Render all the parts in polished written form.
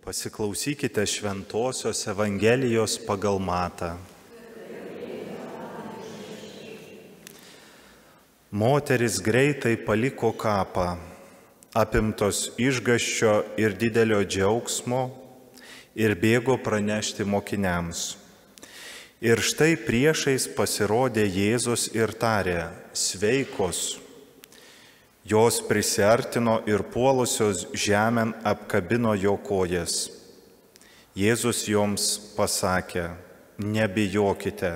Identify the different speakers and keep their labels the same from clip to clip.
Speaker 1: Pasiklausykite Šventosios Evangelijos pagal Matą. Moteris greitai paliko kapą, apimtos išgąsčio ir didelio džiaugsmo, ir bėgo pranešti mokiniams. Ir štai priešais pasirodė Jėzus ir tarė: sveikos. Jos prisiartino ir puolusios žemėn apkabino jo kojas. Jėzus joms pasakė: nebijokite,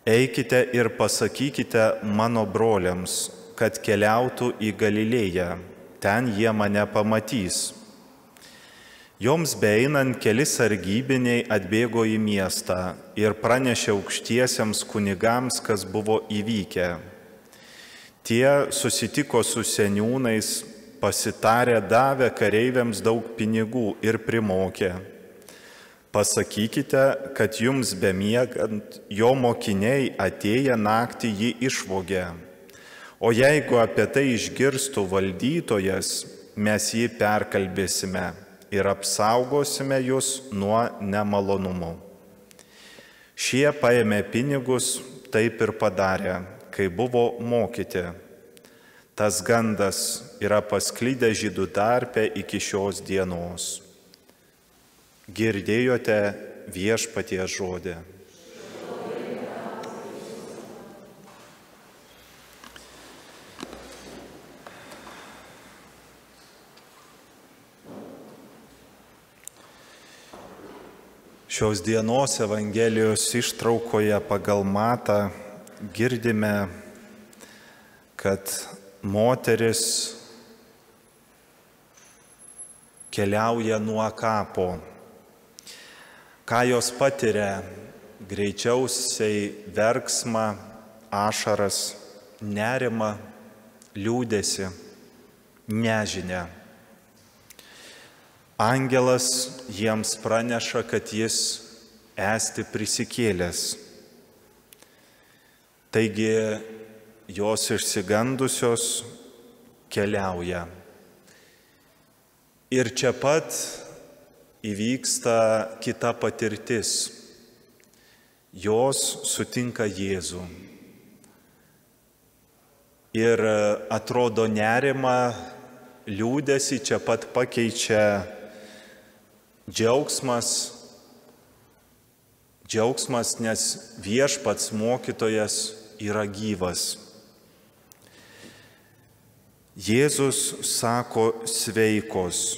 Speaker 1: eikite ir pasakykite mano broliams, kad keliautų į Galilėją, ten jie mane pamatys. Joms beeinant keli sargybiniai atbėgo į miestą ir pranešė aukštiesiems kunigams, kas buvo įvykę. Tie susitiko su seniūnais, pasitarę davė kareiviams daug pinigų ir primokė: pasakykite, kad jums bemiegant jo mokiniai atėję naktį jį išvogė. O jeigu apie tai išgirstų valdytojas, mes jį perkalbėsime ir apsaugosime jūs nuo nemalonumų. Šie paėmė pinigus, taip ir padarė, kai buvo mokyti. Tas gandas yra pasklydęs žydų tarpe iki šios dienos. Girdėjote Viešpaties žodį. Šios dienos Evangelijos ištraukoje pagal Matą girdime, kad moteris keliauja nuo kapo. Ką jos patiria? Greičiausiai verksmą, ašaras, nerimą, liūdesį, nežinią. Angelas jiems praneša, kad jis esti prisikėlęs. Taigi jos išsigandusios keliauja. Ir čia pat įvyksta kita patirtis. Jos sutinka Jėzų. Ir atrodo nerimą, liūdesį čia pat pakeičia džiaugsmas, nes Viešpats mokytojas yra gyvas. Jėzus sako: sveikos,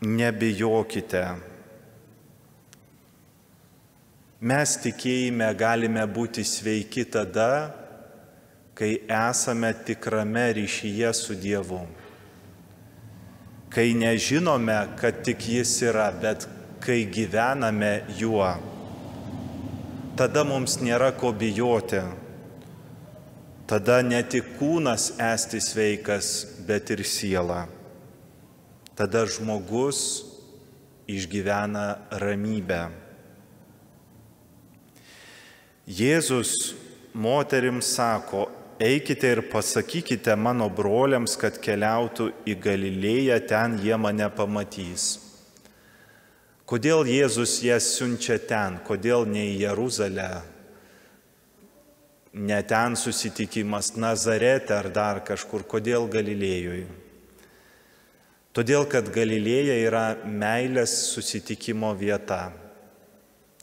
Speaker 1: nebijokite. Mes tikėjime galime būti sveiki tada, kai esame tikrame ryšyje su Dievu. Kai nežinome, kad tik Jis yra, bet kai gyvename juo. Tada mums nėra ko bijoti. Tada ne tik kūnas esti sveikas, bet ir siela. Tada žmogus išgyvena ramybę. Jėzus moterims sako: eikite ir pasakykite mano broliams, kad keliautų į Galilėją, ten jie mane pamatys. Kodėl Jėzus jas siunčia ten? Kodėl ne į Jeruzalę? Ne ten susitikimas, Nazarete ar dar kažkur. Kodėl Galilėjui? Todėl, kad Galilėja yra meilės susitikimo vieta.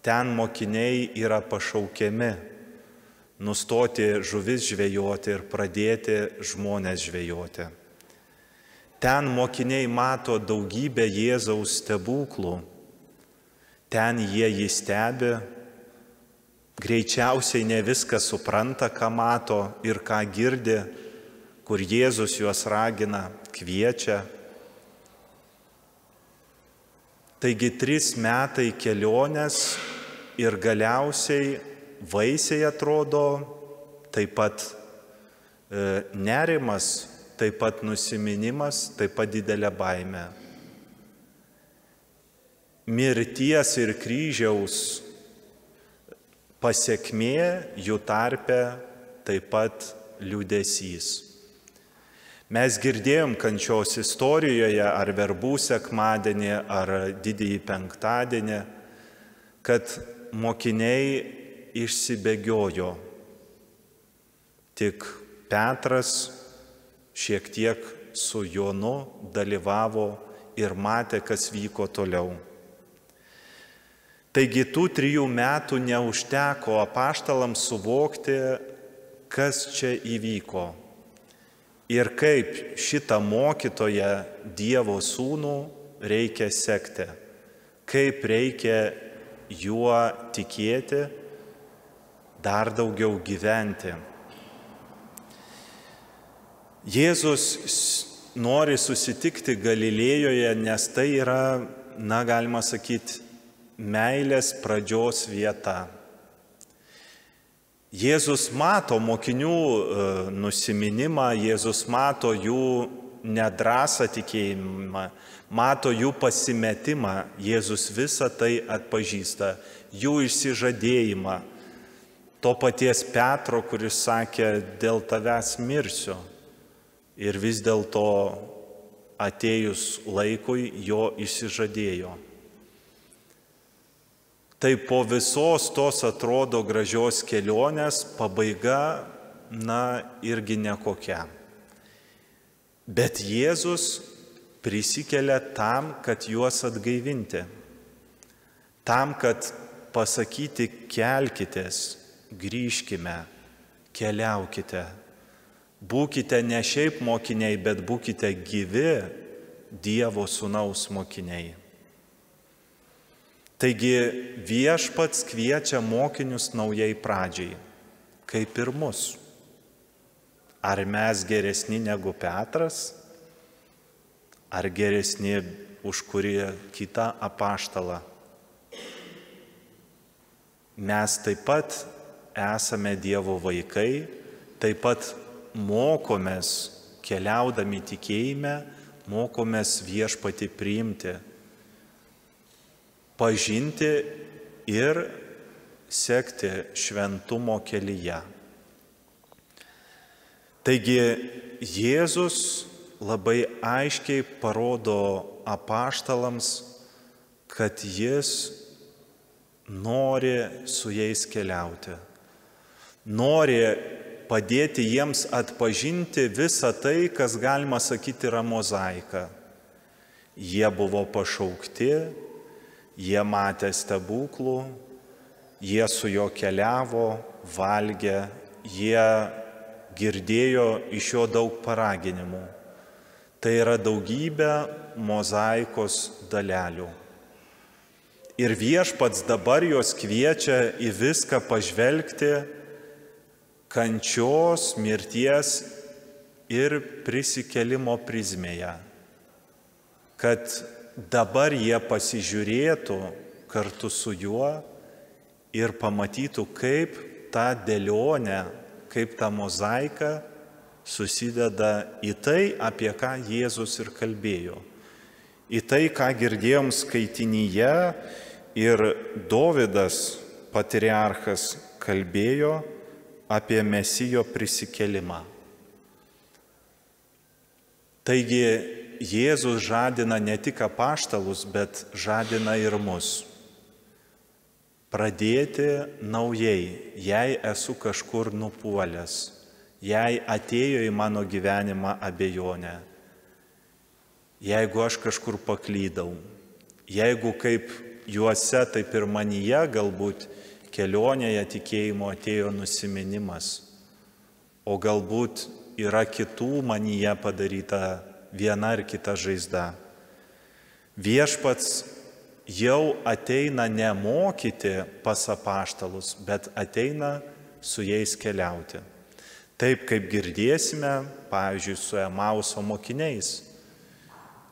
Speaker 1: Ten mokiniai yra pašaukiami nustoti žuvis žvejoti ir pradėti žmones žvejoti. Ten mokiniai mato daugybę Jėzaus stebuklų. Ten jie jį stebi, greičiausiai ne viską supranta, ką mato ir ką girdi, kur Jėzus juos ragina, kviečia. Taigi 3 metai kelionės ir galiausiai vaisiai atrodo, taip pat nerimas, taip pat nusiminimas, taip pat didelė baimė. Mirties ir kryžiaus pasekmė jų tarpe taip pat liūdesys. Mes girdėjom kančios istorijoje, ar verbų sekmadienį, ar didįjį penktadienį, kad mokiniai išsibėgiojo. Tik Petras šiek tiek su Jonu dalyvavo ir matė, kas vyko toliau. Taigi tų 3 metų neužteko apaštalams suvokti, kas čia įvyko ir kaip šitą mokytoją Dievo sūnų reikia sekti, kaip reikia juo tikėti, dar daugiau gyventi. Jėzus nori susitikti Galilėjoje, nes tai yra, galima sakyti, meilės pradžios vieta. Jėzus mato mokinių nusiminimą, Jėzus mato jų nedrąsą tikėjimą, mato jų pasimetimą, Jėzus visą tai atpažįsta, jų išsižadėjimą. To paties Petro, kuris sakė, dėl tavęs mirsiu. Ir vis dėlto atėjus laikui jo išsižadėjo. Tai po visos tos atrodo gražios kelionės pabaiga, irgi nekokia. Bet Jėzus prisikelia tam, kad juos atgaivinti. Tam, kad pasakyti kelkitės, grįžkime, keliaukite. Būkite ne šiaip mokiniai, bet būkite gyvi Dievo sūnaus mokiniai. Taigi Viešpats kviečia mokinius naujai pradžiai, kaip ir mus. Ar mes geresni negu Petras, ar geresni už kurį kitą apaštalą? Mes taip pat esame Dievo vaikai, taip pat mokomės keliaudami tikėjime, mokomės Viešpatį priimti, pažinti ir sekti šventumo kelyje. Taigi Jėzus labai aiškiai parodo apaštalams, kad jis nori su jais keliauti, nori padėti jiems atpažinti visą tai, kas galima sakyti yra mozaika. Jie buvo pašaukti, jie matė stebuklų, jie su juo keliavo, valgė, jie girdėjo iš jo daug paraginimų. Tai yra daugybė mozaikos dalelių. Ir Viešpats dabar juos kviečia į viską pažvelgti kančios, mirties ir prisikėlimo prizmėje, kad dabar jie pasižiūrėtų kartu su juo ir pamatytų, kaip ta dėlionė, kaip ta mozaika susideda į tai, apie ką Jėzus ir kalbėjo. Į tai, ką girdėjom skaitinyje ir Dovydas, patriarchas, kalbėjo apie Mesijo prisikėlimą. Taigi Jėzus žadina ne tik apaštalus, bet žadina ir mus. Pradėti naujai, jei esu kažkur nupuolęs, jei atėjo į mano gyvenimą abejonė, jeigu aš kažkur paklydau, jeigu kaip juose, taip ir manyje galbūt kelionėje tikėjimo atėjo nusiminimas, o galbūt yra kitų manyje padaryta viena ar kita žaizda. Viešpats jau ateina ne mokyti pas apaštalus, bet ateina su jais keliauti. Taip kaip girdėsime, pavyzdžiui, su Emauso mokiniais.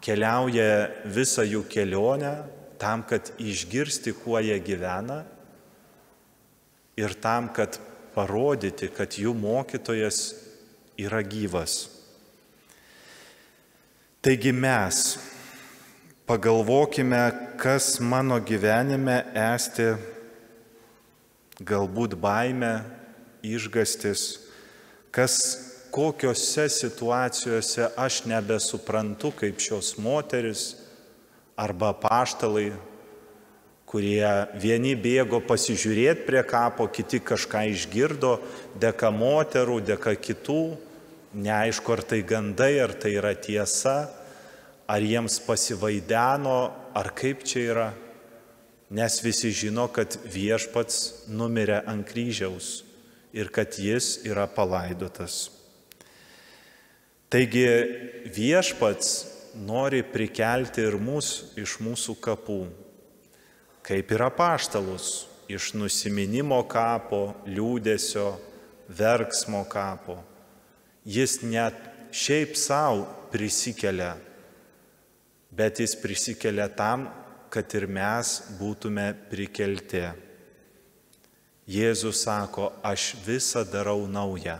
Speaker 1: Keliauja visą jų kelionę tam, kad išgirsti, kuo jie gyvena ir tam, kad parodyti, kad jų mokytojas yra gyvas. Taigi mes pagalvokime, kas mano gyvenime esti galbūt baimė, išgąstis, kas kokiose situacijose aš nebesuprantu kaip šios moteris arba apaštalai, kurie vieni bėgo pasižiūrėti prie kapo, kiti kažką išgirdo, dėka moterų, dėka kitų, neaišku, ar tai gandai, ar tai yra tiesa, ar jiems pasivaideno, ar kaip čia yra, nes visi žino, kad viešpats numirė ant kryžiaus ir kad jis yra palaidotas. Taigi viešpats nori prikelti ir mus iš mūsų kapų, kaip ir apaštalus, iš nusiminimo kapo, liūdesio, verksmo kapo. Jis net šiaip savo prisikelia, bet jis prisikelia tam, kad ir mes būtume prikelti. Jėzus sako, aš visą darau naują.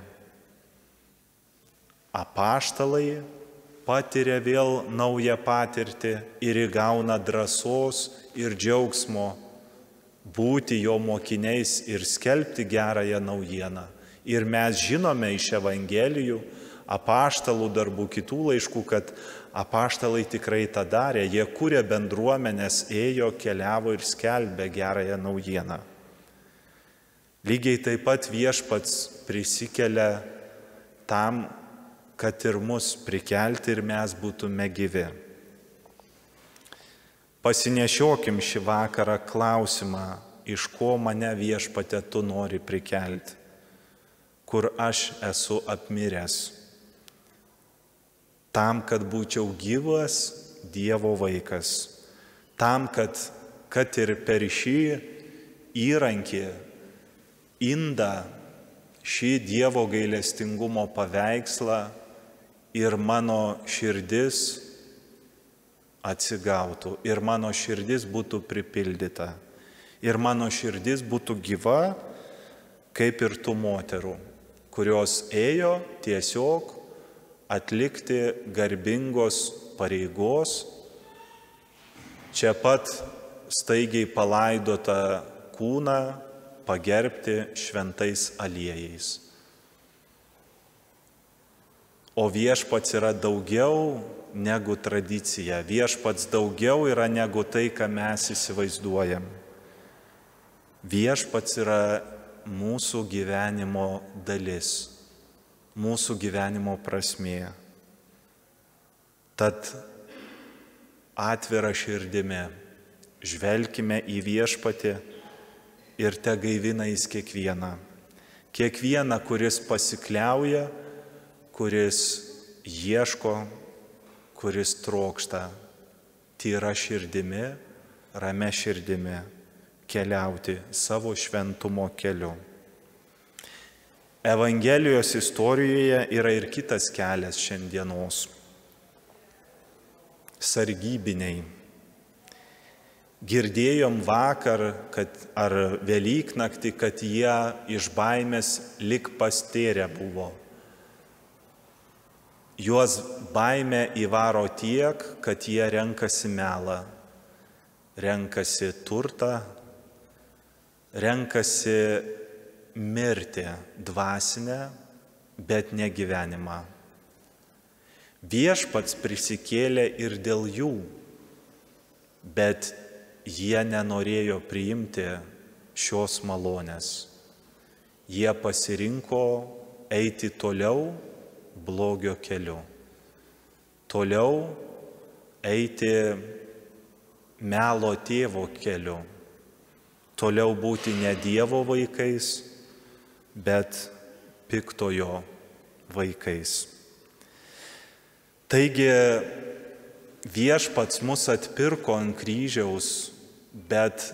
Speaker 1: Apaštalai patiria vėl naują patirtį ir įgauna drąsos ir džiaugsmo būti jo mokiniais ir skelbti gerąją naujieną. Ir mes žinome iš Evangelijų, apaštalų darbų, kitų laiškų, kad apaštalai tikrai tą darė. Jie kūrė bendruomenės, ėjo, keliavo ir skelbė gerąją naujieną. Lygiai taip pat viešpats prisikelia tam, kad ir mus prikelti ir mes būtume gyvi. Pasinešiokim šį vakarą klausimą, iš ko mane viešpate tu nori prikelti, kur aš esu apmiręs, tam, kad būčiau gyvas Dievo vaikas, tam, kad ir per šį įrankį, indą, šį Dievo gailestingumo paveikslą ir mano širdis atsigautų, ir mano širdis būtų pripildyta, ir mano širdis būtų gyva, kaip ir tų moterų, kurios ėjo tiesiog atlikti garbingos pareigos, čia pat staigiai palaidotą kūną pagerbti šventais aliejais. O viešpats yra daugiau negu tradicija, viešpats daugiau yra negu tai, ką mes įsivaizduojam. Viešpats yra mūsų gyvenimo dalis, mūsų gyvenimo prasmė. Tad atvira širdimi žvelkime į viešpatį ir te gaivina jis kiekvieną. Kiekvieną, kuris pasikliauja, kuris ieško, kuris trokšta tyra širdimi, ramia širdimi keliauti savo šventumo keliu. Evangelijos istorijoje yra ir kitas kelias šiandienos. Sargybiniai. Girdėjom vakar, ar Velyknaktį, kad jie iš baimės lik pastėrę buvo. Juos baimė įvaro tiek, kad jie renkasi melą, renkasi turtą, renkasi mirtį dvasinę, bet ne gyvenimą. Viešpats prisikėlė ir dėl jų, bet jie nenorėjo priimti šios malonės. Jie pasirinko eiti toliau blogio keliu, toliau eiti melo tėvo keliu, toliau būti ne Dievo vaikais, bet piktojo vaikais. Taigi viešpats mus atpirko ant kryžiaus, bet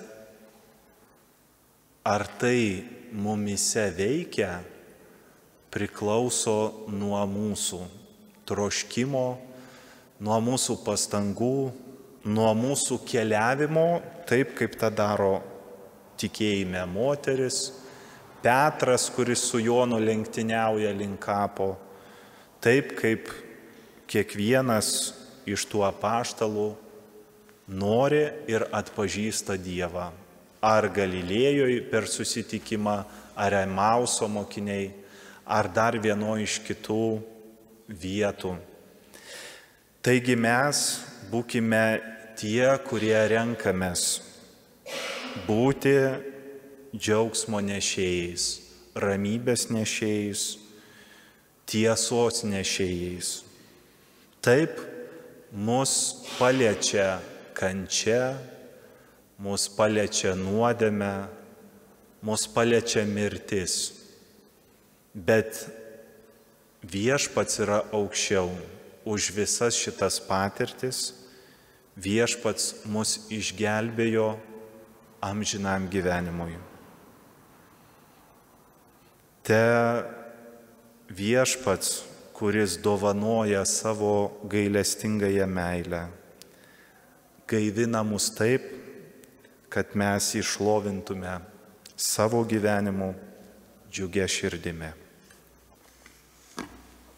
Speaker 1: ar tai mumise veikia, priklauso nuo mūsų troškimo, nuo mūsų pastangų, nuo mūsų keliavimo, taip kaip tą daro tikėjime moteris, Petras, kuris su Jonu lenktyniauja link kapo, taip kaip kiekvienas iš tų apaštalų nori ir atpažįsta Dievą. Ar Galilėjoje per susitikimą, ar Emauso mokiniai, ar dar vieno iš kitų vietų. Taigi mes būkime tie, kurie renkamės būti džiaugsmo nešėjais, ramybės nešėjais, tiesos nešėjais. Taip mus paliečia kančia, mus paliečia nuodėmė, mus paliečia mirtis. Bet Viešpats yra aukščiau už visas šitas patirtis. Viešpats mus išgelbėjo amžinam gyvenimui. Te Viešpats, kuris dovanoja savo gailestingąją meilę, gaivina mus taip, kad mes išlovintume savo gyvenimu džiugia širdimi.